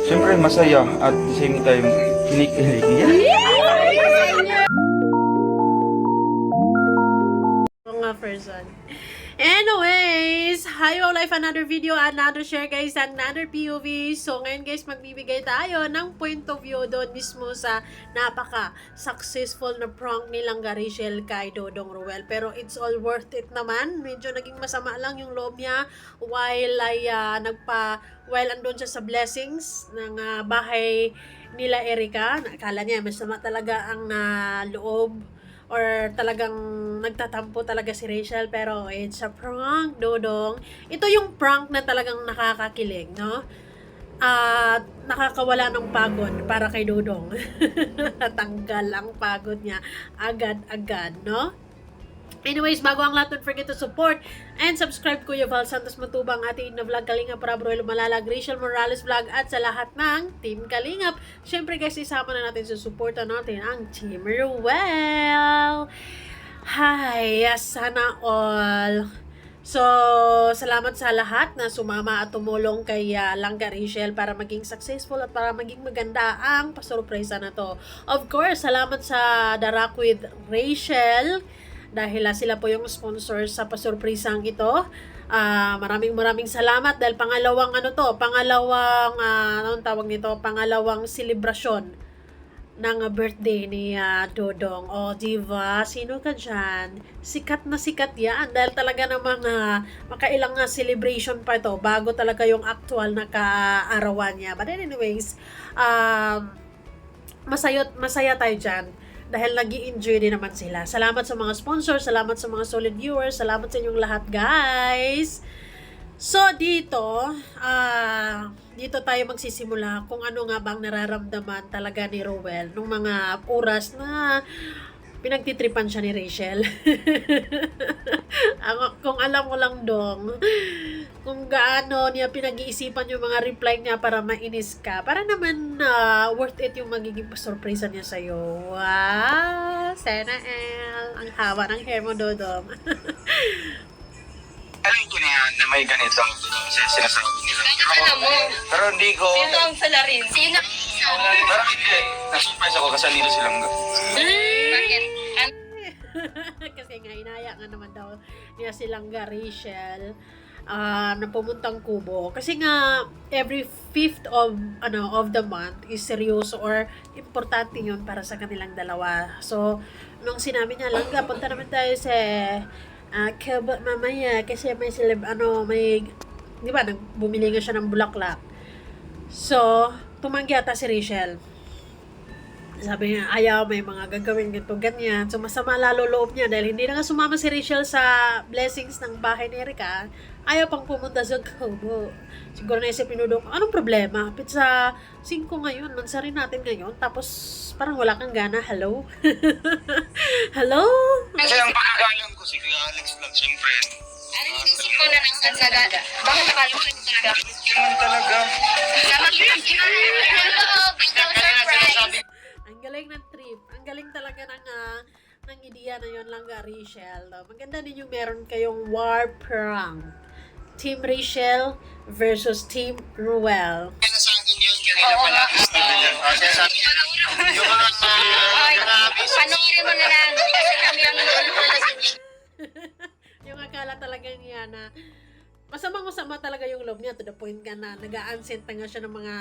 Siyempre masaya at the same time kinikilig. Mga person. Anyways, hi all life, another video, another share guys, another POV. So ngayon guys, magbibigay tayo ng point of view doon mismo sa napaka-successful na prank nilang Rachel kay Dodong Ruel. Pero it's all worth it naman. Medyo naging masama lang yung loob niya while while andun siya sa blessings ng bahay nila Erica. Akala niya masama talaga ang loob or talagang nagtatampo talaga si Rachel, pero it's a prank, Dodong. Ito yung prank na talagang nakakakilig, no? At nakakawala ng pagod para kay Dodong. Tanggal ang pagod niya agad-agad, no? Anyways, bago ang lahat, don't forget to support and subscribe Kuya Val Santos Matubang, ating na vlog Kalingap, Rob Roel Malalag, Rachel Morales vlog, at sa lahat ng Team Kalingap. Siyempre guys, isama na natin sa suporta natin ang Team Ruel. Hi, sana all. So, salamat sa lahat na sumama at tumulong kay Langga Rachel para maging successful at para maging maganda ang pasurpresa na to. Of course, salamat sa The Rock with Rachel dahil sila po yung sponsor sa pasurpresang ito. Maraming salamat dahil pangalawang anong tawag nito, pangalawang selebrasyon ng birthday ni Dodong. O, diva, sino ka dyan? Sikat na sikat yan dahil talaga namang makailang celebration pa ito bago talaga yung actual na kaarawan niya. But anyways, masaya tayo dyan dahil nag-i-enjoy din naman sila. Salamat sa mga sponsors, salamat sa mga solid viewers, salamat sa inyong lahat guys. So dito tayo magsisimula kung ano nga bang nararamdaman talaga ni Ruel nung mga oras na pinagtitripan siya ni Rachel. Kung alam mo lang dong kung gaano niya pinag-iisipan yung mga reply niya para mainis ka. Para naman worth it yung magiging surprise niya sa'yo. Wow! Sana ang haba ng hair mo, Dodong. Alam ko na may ganitong sinasabi nila. Alam mo, Pero hindi ko... sino ang salarin? Sino? Parang hindi. Na-surprise ako kasi nila silang... Bakit? Kasi nga, inaya nga naman daw niya silang Rachel na pumuntang Kubo. Kasi nga, every 5th of the month is seryoso or importante yun para sa kanilang dalawa. So, nung sinabi niya, Langga, punta naman tayo sa Kubo mamaya kasi may di ba, bumili nga siya ng bulaklak. So, tumanggi ata si Rachel. Sabi niya, ayaw, may mga gagawin ganito, ganyan. So, masama lalo loob niya dahil hindi na nga sumama si Rachel sa blessings ng bahay ni Erica. Ayaw pang pumunta sa Kubo. Siguro naisip ni Dodong, anong problema? Kapit sa 5 ngayon, mansarin natin ngayon. Tapos, parang wala kang gana. Hello? Hello? Kasi ang pakagalan ko si Kuya Alex lang, siyempre. Ano yung isip ko na ng sansagada? Bakit nakalimutan ko talaga? Naman talaga. Surprise! Ang galing ng trip. Ang galing talaga ng ideya na yun lang Rachel. Maganda din yung meron kayong war prank. Team Rachel versus Team Ruel. Kaya sa akin yun, kanina pala. Kaya sa akin, yung mga... Panoorin mo na lang. Kasi kami ang Yung akala talaga niya na masama talaga yung loob niya to the point ka na nag-a-unsend na nga siya ng mga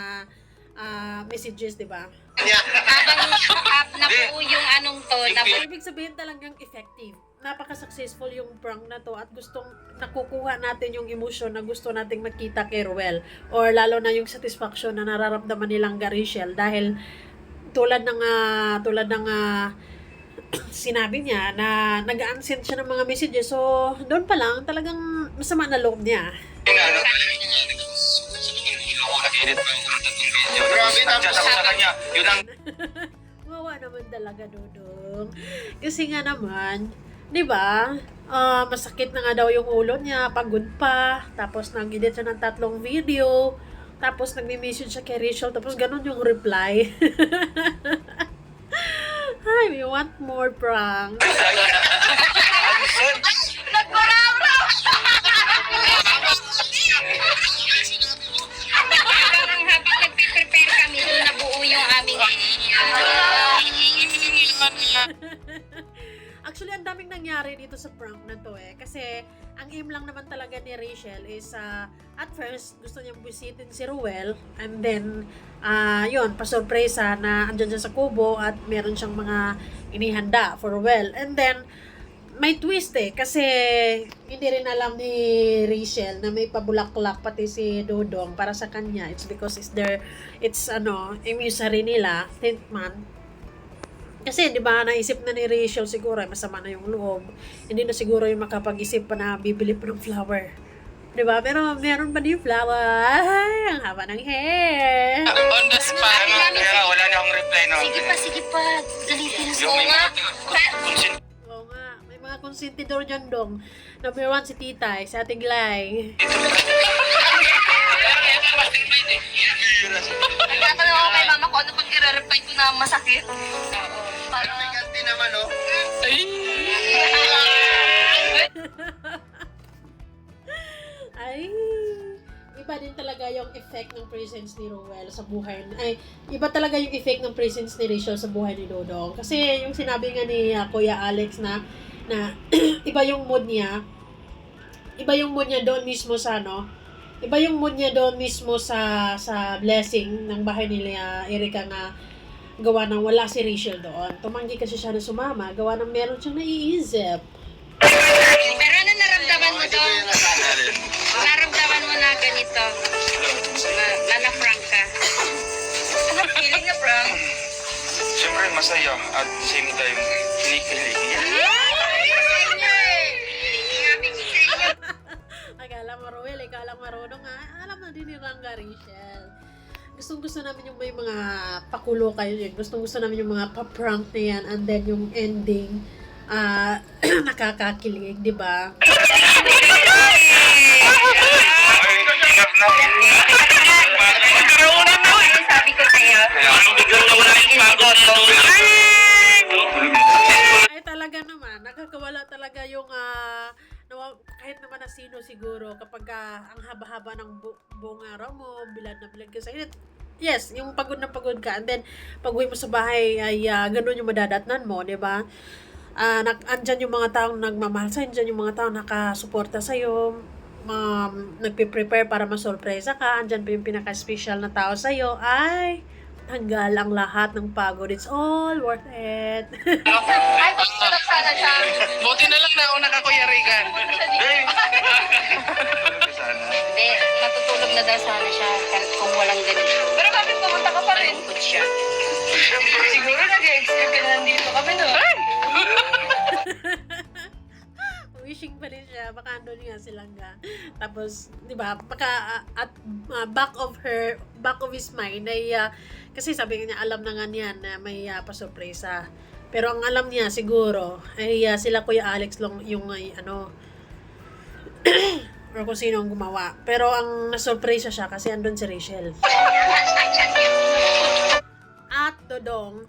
messages, di ba? habang nabuo yung anong to. Ibig sabihin talagang effective. Napaka-successful yung prank na to at gustong nakukuha natin yung emotion na gusto nating makita kay Ruel or lalo na yung satisfaction na nararamdaman nilang Rachel dahil tulad ng sinabi niya na nag-unsend siya ng mga messages, so doon pa lang talagang masama na loob niya. Grabe, tapos sa kanya, yun ang... Wawa naman talaga, Dodong. Kasi nga naman, di ba, masakit na nga daw yung ulo niya, pagod pa, tapos nag-edit siya ng 3 video, tapos nagme-message siya kay Rachel, tapos ganun yung reply. Hi, we want more prank. Nagbarabra! Habang nagpiprepare tayo dito sa prank na to eh. Kasi, ang aim lang naman talaga ni Rachel is, at first, gusto niyang busitin si Ruel. And then, yun, pasurpresa na andyan siya sa kubo at meron siyang mga inihanda for Ruel. And then, may twist eh. Kasi, hindi rin alam ni Rachel na may pabulaklak pati si Dodong para sa kanya. It's because anniversary nila, 10th month. Kasi, di ba, naisip na ni Rachel siguro, masama na yung loob. Hindi na siguro yung makapag-isip pa na bibili pa ng flower. Di ba? Pero, meron pa din flower. Ay, ang haba ng hair. On the spot. Kaya wala na akong reply, no? Sige pa. Galitin mo Yung may nga. mga Oo nga, may mga konsentidor dyan dong. Number 1 si Titay, si Ate Glay. Nagtatanong ako kay mama ko ano pag i-reply ko na masakit. Pero may ganti naman, no? Ay, iba din talaga yung effect ng presence ni Ruel sa buhay. Ay, iba talaga yung effect ng presence ni Rachel sa buhay ni Dodong. Kasi yung sinabi nga ni Kuya Alex na iba yung mood niya. Iba yung mood niya doon mismo sa iba yung mood niya doon mismo sa blessing ng bahay nila Erika nga gawa ng wala si Rachel doon. Tumanggi kasi siya na sumama, gawa ng meron siyang naiisip. Pero ano naramdaman mo doon? Naramdaman mo na ganito? Na na-prank ka? Ano feeling na prank? Siyempre, masaya at same time, kinikilig. Akala mo, Ruel, ikaw lang marunong ha. Alam na din ni Rangga Rachel. Gustong-gusto namin yung may mga pakulo kayo yun. Gustong-gusto namin yung mga pa-prank na yan. And then yung ending, nakakakilig, di ba? Sabi ko sa'yo. Ay talaga naman, nakakawala talaga yung kahit naman na sino siguro kapag ang haba-haba ng buong araw mo, bilad na bilad ka sa init. Yes, yung pagod na pagod ka. And then, pag uwi mo sa bahay ay ganun yung madadatnan mo, di ba? Andyan yung mga taong nagmamahal sa'yo, andyan yung mga taong nakasuporta sa'yo, nagpiprepare para masurpresa ka, andyan pa yung pinaka-special na tao sa'yo, ay, tanggal ang lahat ng pagod. It's all worth it. Ay, pagtulog sana siya. Buti na lang nauna ka, Kuya Regan. Hindi, natutulog na daw sana siya kahit kung walang ganito. Pero bakit pumunta ka pa rin? Malungkot siya. Siguro nag-expect ka na nandito kami, no? Wishing pa rin siya, baka andun nga silang tapos, di ba, baka at back of his mind ay, kasi sabi niya, alam na nga niyan na may pasurpresa. Pero ang alam niya siguro ay sila Kuya Alex lang yung or kung sino ang gumawa. Pero ang nasurpresa siya kasi andun si Rachel. At Dodong,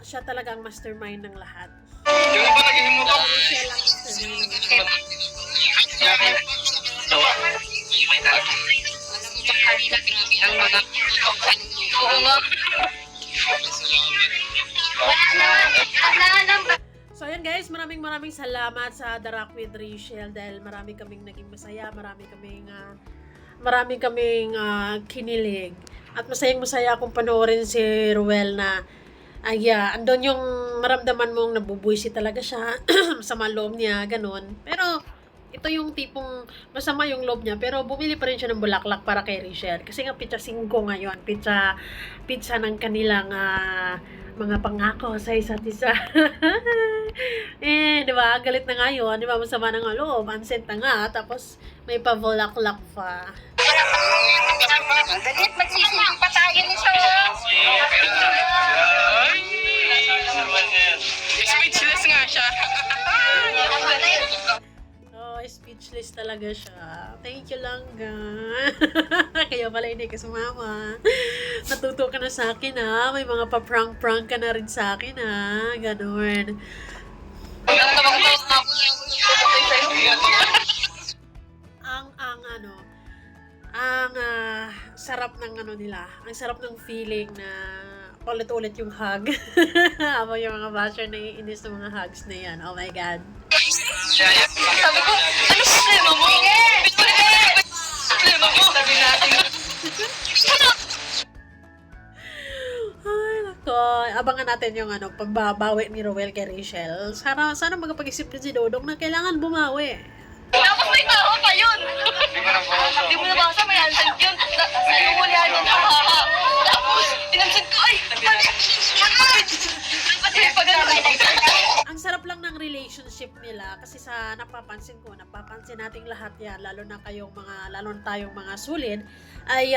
siya talagang mastermind ng lahat. Yung iba naging mo ko. Rachel ang mastermind ng lahat. Kanina, grabe ang mga oo nga. So ayan guys, maraming salamat sa The Rock with Rachel dahil marami kaming naging masaya, marami kaming kinilig. At masaya akong panoorin si Ruel na andun yung maramdaman mong nabubuisi talaga siya, masama loob niya, ganun. Pero ito yung tipong masama yung loob niya, pero bumili pa rin siya ng bulaklak para kay Rachel. Kasi nga pizza 5 ngayon, pizza ng kanilang mga pangako sa isa't isa. Di ba? Galit na nga yun, di ba? Masama na nga loob, unsent na nga, tapos may pabulaklak pa. Galit, magsisimpi pa tayo nito. Speechless nga siya. Speechless talaga siya. Thank you lang, kaya pala hindi ka sumama. Natuto ka na sa akin, ha? May mga pa-prank-prank ka na rin sa akin, ha? Ganun. Ang sarap ng nila. Ang sarap ng feeling na ulit-ulit yung hug. Habang yung mga basher na iinis ng mga hugs na yan. Oh my God. Sabi ko, ano problema mo? Problema mo? Sabi natin. Ay, nako. Abangan natin yung pagbabawi ni Roel kay Rachel. Sana magpag-isip din si Dodong na kailangan bumawi. Tapos may tao pa yun. Di mo nabasa, may handset yun. Sa'yo mo lihan yun. Tapos, pinansin ko, ay, Ang sarap lang ng relationship nila kasi sa napapansin nating lahat yan, lalo na tayong mga sulit, ay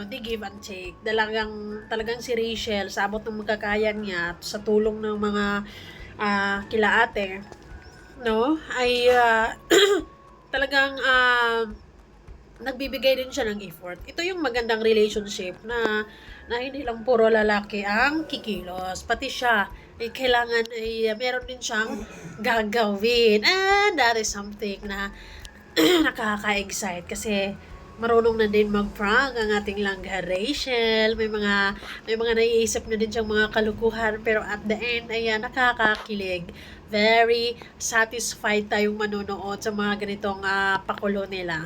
they give and take. Talagang si Rachel, sa abot ng magkakaya niya, sa tulong ng mga kila ate, no, ay talagang nagbibigay din siya ng effort. Ito yung magandang relationship na hindi lang puro lalaki ang kikilos, pati siya ay kailangan ay meron din siyang gagawin, and that is something na nakaka-excite kasi marunong na din mag-prank ang ating langga Rachel. May mga naiisip na din siyang mga kalukuhan, pero at the end ay nakakakilig. Very satisfied tayong manonood sa mga ganitong pakulo nila.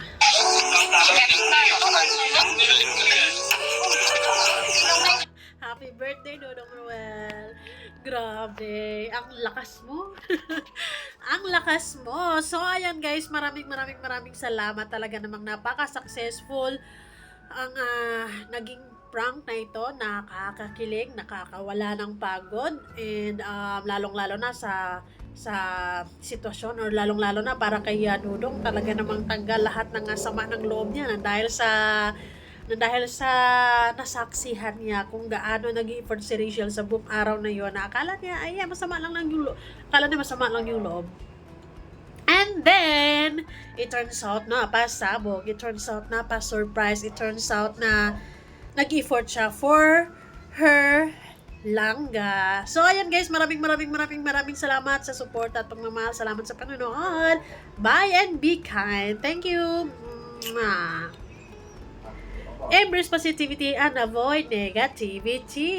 Happy birthday, Dodong Ruel. Grabe, ang lakas mo. Ang lakas mo. So, ayan guys, maraming salamat. Talaga namang napaka-successful ang naging prank na ito. Nakakakilig, nakakawala ng pagod, and lalong-lalo na sa sitwasyon, or lalong-lalo na para kay Dodong, talaga namang tanggal lahat ng sama ng loob niya dahil sa nasaksihan niya kung gaano nag-effort si Rachel sa buong araw na yun, na akala niya masama lang yung loob. And then it turns out na pasabog, it turns out na pa-surprise, it turns out na nag-effort siya for her langga. So ayan guys, maraming salamat sa support at pagmamahal. Salamat sa panonood. Bye and be kind. Thank you. Embrace positivity and avoid negativity.